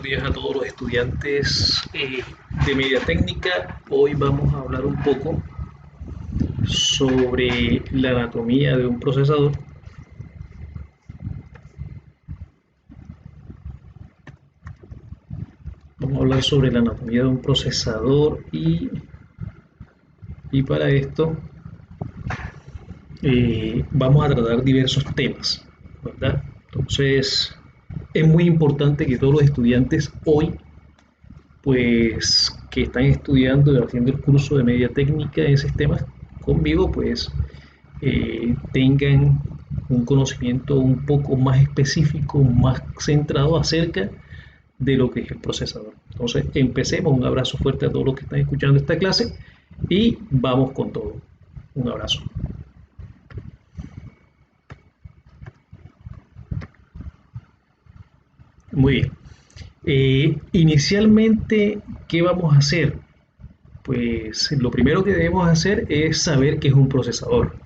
buenos días a todos los estudiantes de Media Técnica. Hoy vamos a hablar un poco sobre la anatomía de un procesador. Vamos a hablar sobre la anatomía de un procesador y para esto vamos a tratar diversos temas, ¿verdad? Entonces, es muy importante que todos los estudiantes hoy pues que están estudiando y haciendo el curso de media técnica en sistemas conmigo, pues tengan un conocimiento un poco más específico, más centrado acerca de lo que es el procesador. Entonces, empecemos. Un abrazo fuerte a todos los que están escuchando esta clase y vamos con todo. Un abrazo. Muy bien. Inicialmente, ¿qué vamos a hacer? Pues lo primero que debemos hacer es saber qué es un procesador.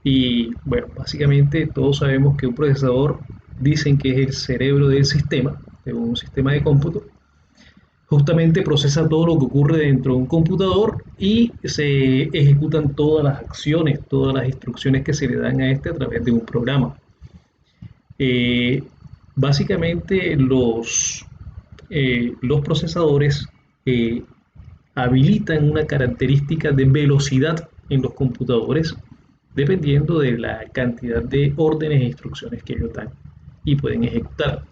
Y bueno, básicamente todos sabemos que un procesador dicen que es el cerebro del sistema, de un sistema de cómputo. Justamente procesa todo lo que ocurre dentro de un computador y se ejecutan todas las acciones, todas las instrucciones que se le dan a este a través de un programa. Eh, Básicamente los procesadores eh, habilitan una característica de velocidad en los computadores dependiendo de la cantidad de órdenes e instrucciones que ellos dan y pueden ejecutar.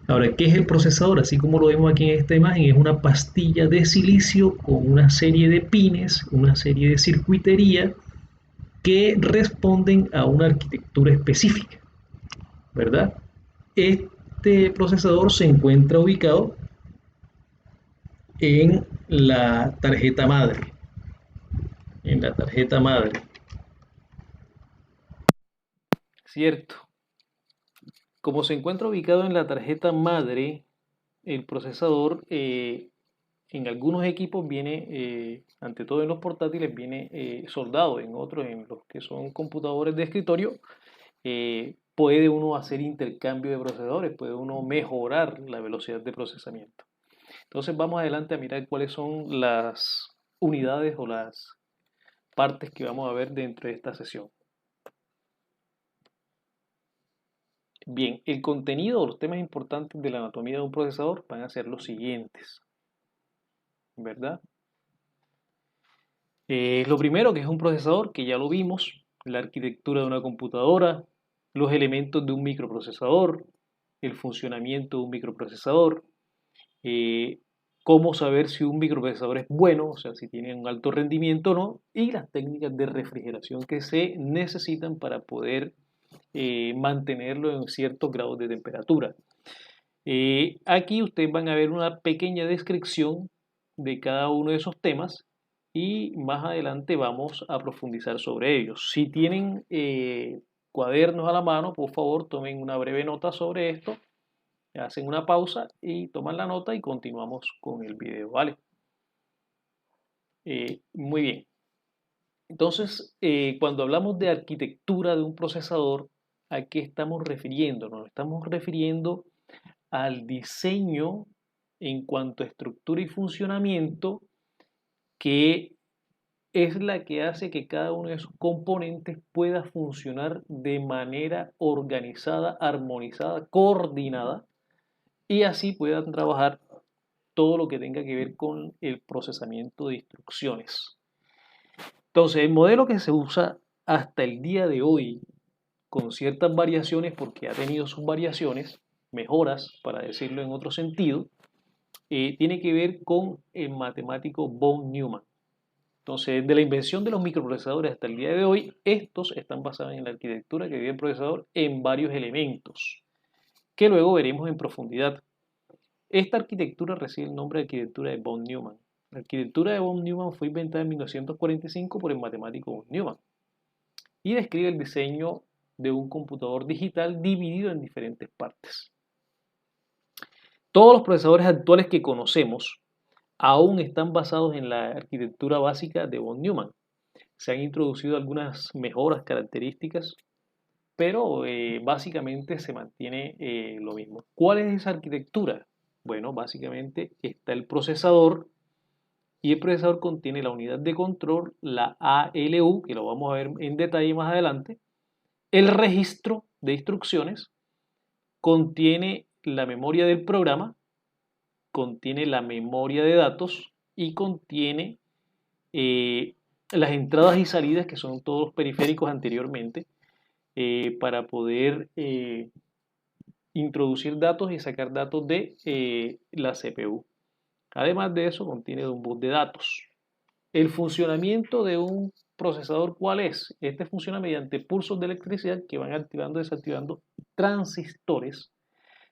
Ahora, ¿qué es el procesador? Así como lo vemos aquí en esta imagen, es una pastilla de silicio con una serie de pines, una serie de circuitería que responden a una arquitectura específica, ¿verdad? Este procesador se encuentra ubicado en la tarjeta madre, en la tarjeta madre. Cierto. Como se encuentra ubicado en la tarjeta madre, el procesador en algunos equipos viene, ante todo en los portátiles, viene soldado, en otros, en los que son computadores de escritorio, puede uno hacer intercambio de procesadores, puede uno mejorar la velocidad de procesamiento. Entonces vamos adelante a mirar cuáles son las unidades o las partes que vamos a ver dentro de esta sesión. Bien, el contenido o los temas importantes de la anatomía de un procesador van a ser los siguientes, ¿verdad? Lo primero que es un procesador, que ya lo vimos, la arquitectura de una computadora, los elementos de un microprocesador, el funcionamiento de un microprocesador, eh, cómo saber si un microprocesador es bueno, o sea, si tiene un alto rendimiento o no, y las técnicas de refrigeración que se necesitan para poder mantenerlo en ciertos grados de temperatura. Aquí ustedes van a ver una pequeña descripción de cada uno de esos temas y más adelante vamos a profundizar sobre ellos. Si tienen cuadernos a la mano, por favor tomen una breve nota sobre esto, hacen una pausa y toman la nota y continuamos con el video, ¿vale? Muy bien. Entonces, cuando hablamos de arquitectura de un procesador, ¿a qué estamos refiriendo? Nos estamos refiriendo al diseño en cuanto a estructura y funcionamiento, que es la que hace que cada uno de sus componentes pueda funcionar de manera organizada, armonizada, coordinada, y así puedan trabajar todo lo que tenga que ver con el procesamiento de instrucciones. Entonces, el modelo que se usa hasta el día de hoy, con ciertas variaciones, porque ha tenido sus variaciones, mejoras, para decirlo en otro sentido, tiene que ver con el matemático von Neumann. Entonces, de la invención de los microprocesadores hasta el día de hoy, estos están basados en la arquitectura que vive el procesador en varios elementos, que luego veremos en profundidad. Esta arquitectura recibe el nombre de arquitectura de von Neumann. La arquitectura de von Neumann fue inventada en 1945 por el matemático von Neumann y describe el diseño de un computador digital dividido en diferentes partes. Todos los procesadores actuales que conocemos aún están basados en la arquitectura básica de von Neumann. Se han introducido algunas mejoras características, pero básicamente se mantiene lo mismo. ¿Cuál es esa arquitectura? Bueno, básicamente está el procesador y el procesador contiene la unidad de control, la ALU, que lo vamos a ver en detalle más adelante, el registro de instrucciones, contiene la memoria del programa, contiene la memoria de datos y contiene eh, las entradas y salidas, que son todos los periféricos anteriormente, para poder introducir datos y sacar datos de la CPU. Además de eso, contiene un bus de datos. El funcionamiento de un procesador, ¿cuál es? Este funciona mediante pulsos de electricidad que van activando y desactivando transistores,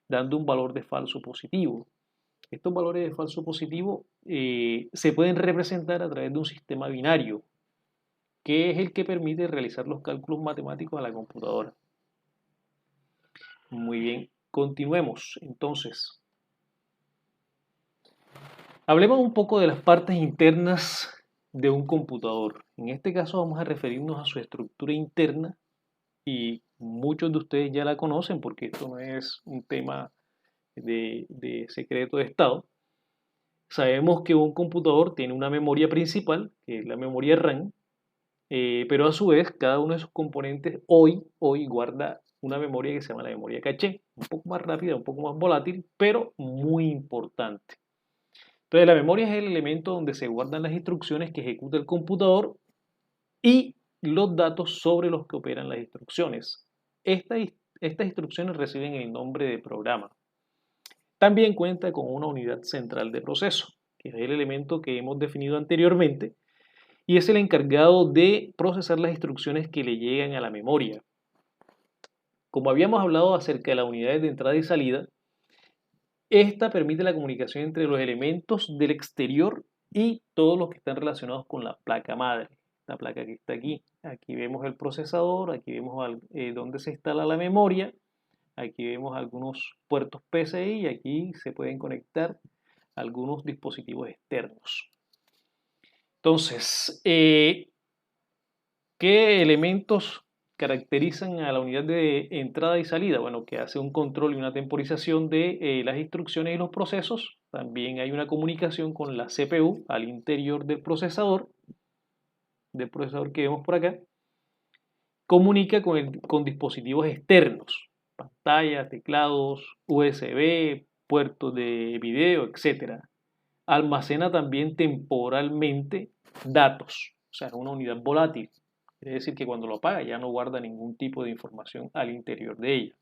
dando un valor de falso positivo. Estos valores de falso positivo se pueden representar a través de un sistema binario, que es el que permite realizar los cálculos matemáticos a la computadora. Muy bien, continuemos entonces. Hablemos un poco de las partes internas de un computador. En este caso vamos a referirnos a su estructura interna y muchos de ustedes ya la conocen porque esto no es un tema de secreto de Estado. Sabemos que un computador tiene una memoria principal, que es la memoria RAM, pero a su vez cada uno de sus componentes hoy guarda una memoria que se llama la memoria caché, un poco más rápida, un poco más volátil, pero muy importante. Entonces la memoria es el elemento donde se guardan las instrucciones que ejecuta el computador y los datos sobre los que operan las instrucciones. Estas instrucciones reciben el nombre de programa. También cuenta con una unidad central de proceso, que es el elemento que hemos definido anteriormente, y es el encargado de procesar las instrucciones que le llegan a la memoria. Como habíamos hablado acerca de las unidades de entrada y salida, esta permite la comunicación entre los elementos del exterior y todos los que están relacionados con la placa madre. La placa que está aquí. Aquí vemos el procesador, aquí vemos dónde se instala la memoria, aquí vemos algunos puertos PCI y aquí se pueden conectar algunos dispositivos externos. Entonces, ¿qué elementos caracterizan a la unidad de entrada y salida? Bueno, que hace un control y una temporización de las instrucciones y los procesos. También hay una comunicación con la CPU al interior del procesador que vemos por acá. Comunica con dispositivos externos, pantallas, teclados, USB, puertos de video, etc. Almacena también temporalmente datos, o sea, es una unidad volátil. Quiere decir que cuando lo apaga ya no guarda ningún tipo de información al interior de ella.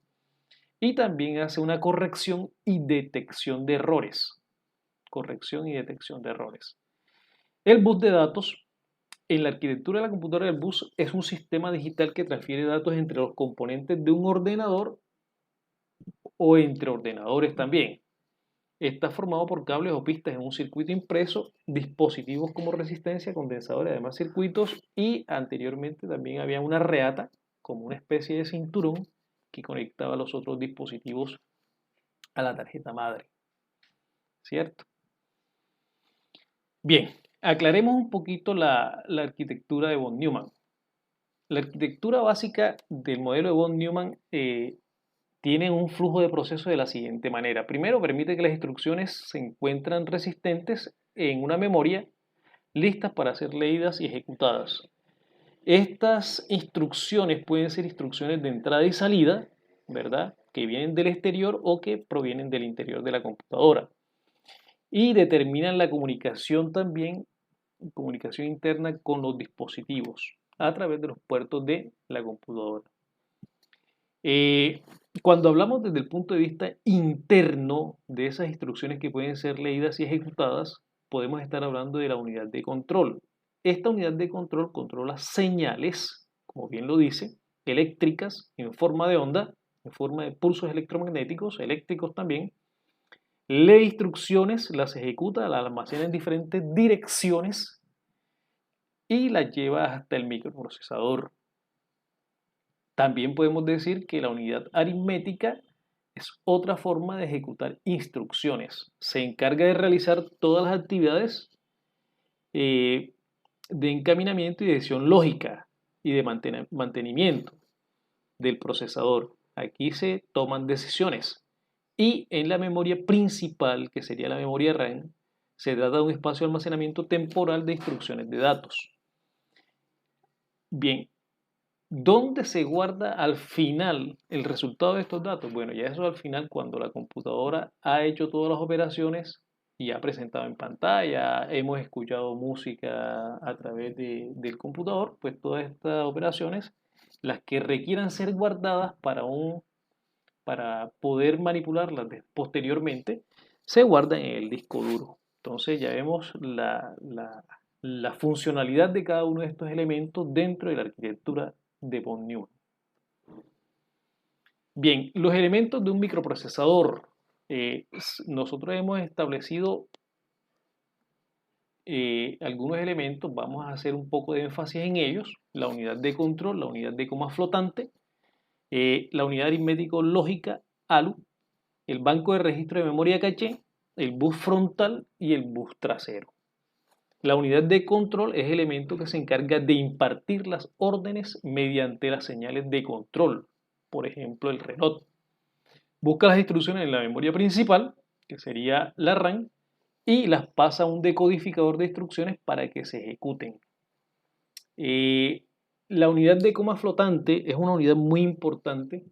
Y también hace una corrección y detección de errores. Corrección y detección de errores. El bus de datos, en la arquitectura de la computadora, el bus es un sistema digital que transfiere datos entre los componentes de un ordenador o entre ordenadores también. Está formado por cables o pistas en un circuito impreso, dispositivos como resistencia, condensadores, además circuitos, y anteriormente también había una reata, como una especie de cinturón, que conectaba los otros dispositivos a la tarjeta madre. ¿Cierto? Bien, aclaremos un poquito la arquitectura de von Neumann. La arquitectura básica del modelo de von Neumann tiene un flujo de proceso de la siguiente manera. Primero, permite que las instrucciones se encuentran resistentes en una memoria, listas para ser leídas y ejecutadas. Estas instrucciones pueden ser instrucciones de entrada y salida, ¿verdad? Que vienen del exterior o que provienen del interior de la computadora. Y determinan la comunicación también, comunicación interna con los dispositivos a través de los puertos de la computadora. Cuando hablamos desde el punto de vista interno de esas instrucciones que pueden ser leídas y ejecutadas, podemos estar hablando de la unidad de control. Esta unidad de control controla señales, como bien lo dice, eléctricas en forma de onda, en forma de pulsos electromagnéticos, eléctricos también. Lee instrucciones, las ejecuta, las almacena en diferentes direcciones y las lleva hasta el microprocesador. También podemos decir que la unidad aritmética es otra forma de ejecutar instrucciones. Se encarga de realizar todas las actividades de encaminamiento y decisión lógica y de mantenimiento del procesador. Aquí se toman decisiones Y en la memoria principal, que sería la memoria RAM, se trata de un espacio de almacenamiento temporal de instrucciones de datos. Bien, ¿dónde se guarda al final el resultado de estos datos? Bueno, ya eso al final, cuando la computadora ha hecho todas las operaciones y ha presentado en pantalla, hemos escuchado música a través del computador, pues todas estas operaciones, las que requieran ser guardadas para poder manipularlas posteriormente, se guardan en el disco duro. Entonces ya vemos la funcionalidad de cada uno de estos elementos dentro de la arquitectura de von Neumann. Bien, los elementos de un microprocesador. Nosotros hemos establecido algunos elementos, vamos a hacer un poco de énfasis en ellos. La unidad de control, la unidad de coma flotante, la unidad aritmético-lógica ALU, el banco de registro de memoria caché, el bus frontal y el bus trasero. La unidad de control es el elemento que se encarga de impartir las órdenes mediante las señales de control, por ejemplo el reloj. Busca las instrucciones en la memoria principal, que sería la RAM, y las pasa a un decodificador de instrucciones para que se ejecuten. La unidad de coma flotante es una unidad muy importante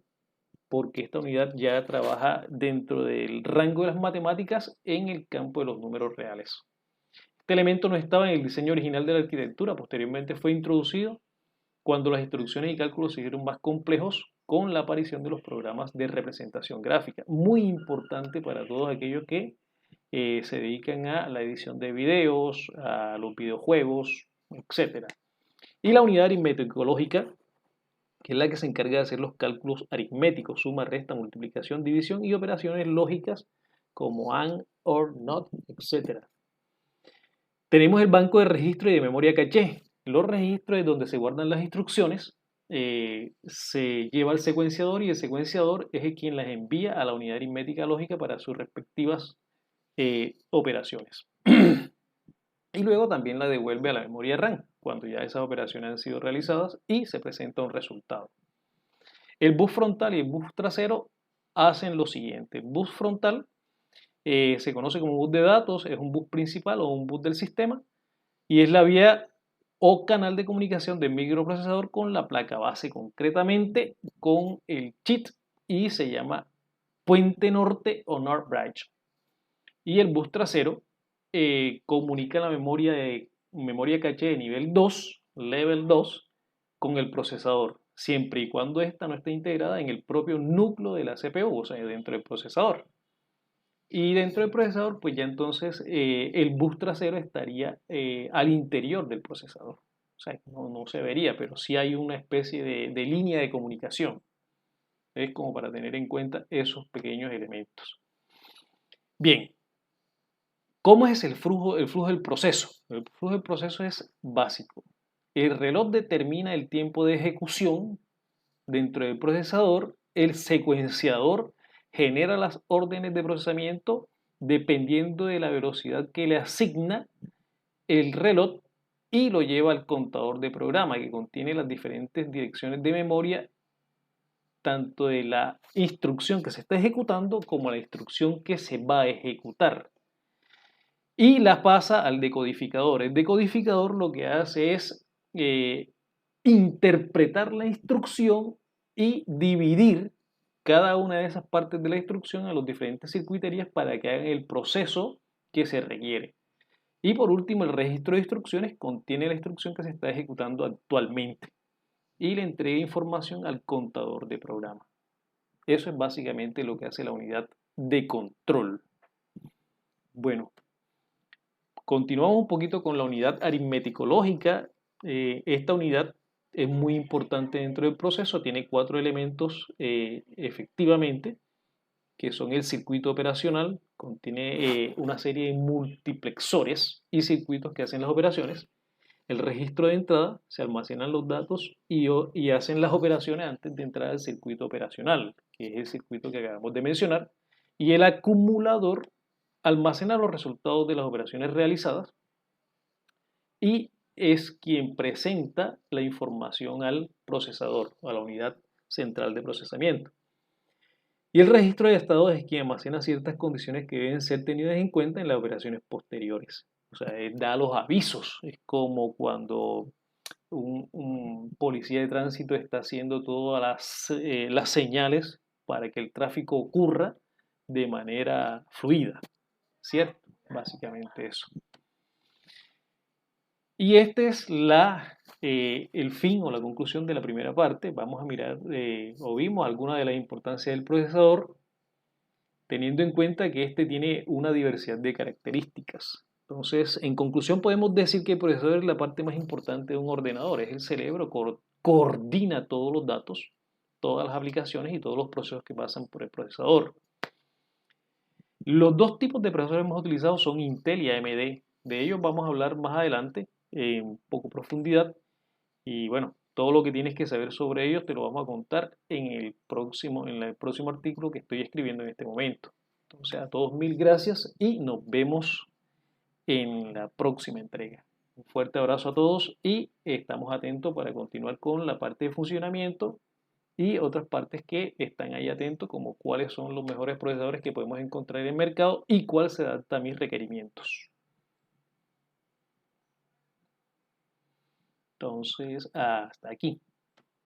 porque esta unidad ya trabaja dentro del rango de las matemáticas en el campo de los números reales. Este elemento no estaba en el diseño original de la arquitectura, posteriormente fue introducido cuando las instrucciones y cálculos se hicieron más complejos con la aparición de los programas de representación gráfica. Muy importante para todos aquellos que se dedican a la edición de videos, a los videojuegos, etc. Y la unidad aritmético-lógica, que es la que se encarga de hacer los cálculos aritméticos, suma, resta, multiplicación, división y operaciones lógicas como AND, OR, NOT, etc. Tenemos el banco de registro y de memoria caché. Los registros es donde se guardan las instrucciones, se lleva al secuenciador y el secuenciador es quien las envía a la unidad aritmética lógica para sus respectivas operaciones. Y luego también la devuelve a la memoria RAM, cuando ya esas operaciones han sido realizadas y se presenta un resultado. El bus frontal y el bus trasero hacen lo siguiente. El bus frontal se conoce como bus de datos, es un bus principal o un bus del sistema y es la vía o canal de comunicación del microprocesador con la placa base, concretamente con el chip, y se llama puente norte o North Bridge. Y el bus trasero comunica la memoria caché de nivel 2, level 2, con el procesador, siempre y cuando ésta no esté integrada en el propio núcleo de la CPU, o sea, dentro del procesador. Y dentro del procesador, pues ya entonces el bus trasero estaría al interior del procesador. O sea, no se vería, pero sí hay una especie de línea de comunicación. Es como para tener en cuenta esos pequeños elementos. Bien, ¿cómo es el flujo del proceso? El flujo del proceso es básico. El reloj determina el tiempo de ejecución dentro del procesador. El secuenciador genera las órdenes de procesamiento dependiendo de la velocidad que le asigna el reloj y lo lleva al contador de programa que contiene las diferentes direcciones de memoria tanto de la instrucción que se está ejecutando como la instrucción que se va a ejecutar. Y la pasa al decodificador. El decodificador lo que hace es interpretar la instrucción y dividir cada una de esas partes de la instrucción a las diferentes circuiterías para que hagan el proceso que se requiere. Y por último, el registro de instrucciones contiene la instrucción que se está ejecutando actualmente y le entrega información al contador de programa. Eso es básicamente lo que hace la unidad de control. Bueno, continuamos un poquito con la unidad aritmético-lógica. Esta unidad es muy importante dentro del proceso, tiene 4 elementos efectivamente, que son el circuito operacional, contiene una serie de multiplexores y circuitos que hacen las operaciones. El registro de entrada, se almacenan los datos y hacen las operaciones antes de entrar al circuito operacional, que es el circuito que acabamos de mencionar. Y el acumulador almacena los resultados de las operaciones realizadas y es quien presenta la información al procesador, a la unidad central de procesamiento. Y el registro de estado es quien almacena ciertas condiciones que deben ser tenidas en cuenta en las operaciones posteriores. O sea, él da los avisos. Es como cuando un policía de tránsito está haciendo todas las señales para que el tráfico ocurra de manera fluida, ¿cierto? Básicamente eso. Y este es el fin o la conclusión de la primera parte. Vamos a mirar o vimos alguna de las importancias del procesador, teniendo en cuenta que este tiene una diversidad de características. Entonces, en conclusión, podemos decir que el procesador es la parte más importante de un ordenador, es el cerebro, coordina todos los datos, todas las aplicaciones y todos los procesos que pasan por el procesador. Los dos tipos de procesadores más utilizados son Intel y AMD. De ellos vamos a hablar más adelante en poco profundidad. Y bueno, todo lo que tienes que saber sobre ellos te lo vamos a contar en el próximo artículo que estoy escribiendo en este momento. Entonces, a todos mil gracias y nos vemos en la próxima entrega. Un fuerte abrazo a todos y estamos atentos para continuar con la parte de funcionamiento y otras partes que están ahí atentos, como cuáles son los mejores procesadores que podemos encontrar en el mercado y cuál se adapta a mis requerimientos. Entonces, hasta aquí.